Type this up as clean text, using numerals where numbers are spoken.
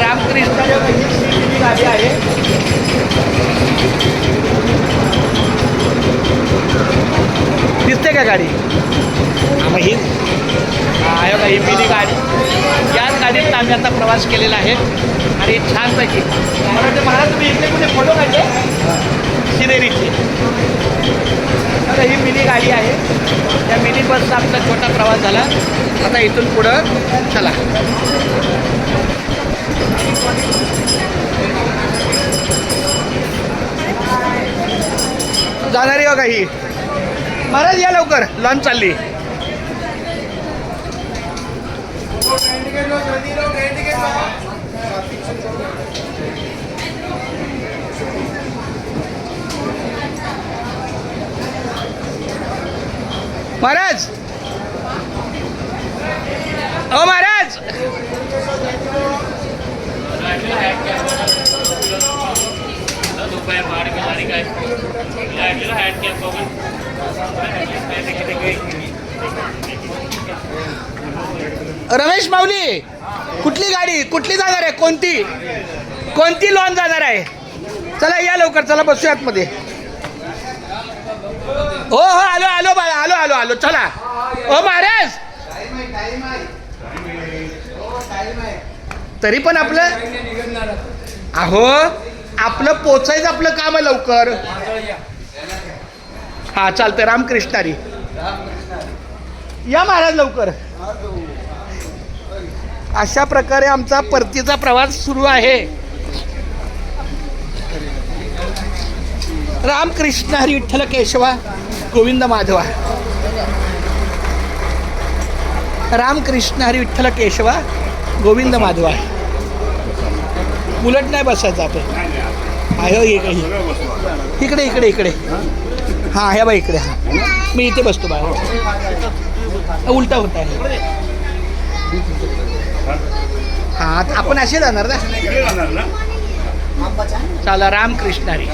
रामकृष्ण ही गाडी आहे. दिसते का गाडी? मग ही ही मिनी गाडी. याच गाडीत आम्ही आता प्रवास केलेला आहे आणि छानपैकी मला वाटतं महाराज तुम्ही इथले कुठे फोटो काढले शिनेरीचे. आता ही मिनी गाडी आहे. त्या मिनी बसचा आमचा छोटा प्रवास झाला. आता इथून पुढं चला. जाणारी बघा ही. महाराज या लवकर, लॉन्च चालली. महाराज, ओ महाराज, रमेश माऊली, कुठली गाडी कुठली जाणार आहे? कोणती लॉन्च जाणार आहे? चला या लवकर, चला बसूया आतमध्ये. हो हो, आलो आलो बाळा, आलो आलो आलो. चला. ओ महाराज, तरी पण आपलं अहो आपलं पोचायचं आपलं काम आहे लवकर. हा चालतंय. रामकृष्णारी या महाराज लवकर. अशा प्रकारे आमचा परतीचा प्रवास सुरू आहे. रामकृष्ण हरी विठ्ठल केशवा गोविंद माधवा. रामकृष्ण हरी विठ्ठल केशवा गोविंद माधवा. उलट नाही बसायचं आपण. आहे हे काही इकडे इकडे इकडे. हां ह्या बाई इकडे. हां मी इथे बसतो बा. उलटा होत आहे. हां आपण असे जाणार ना. चला रामकृष्ण हरी.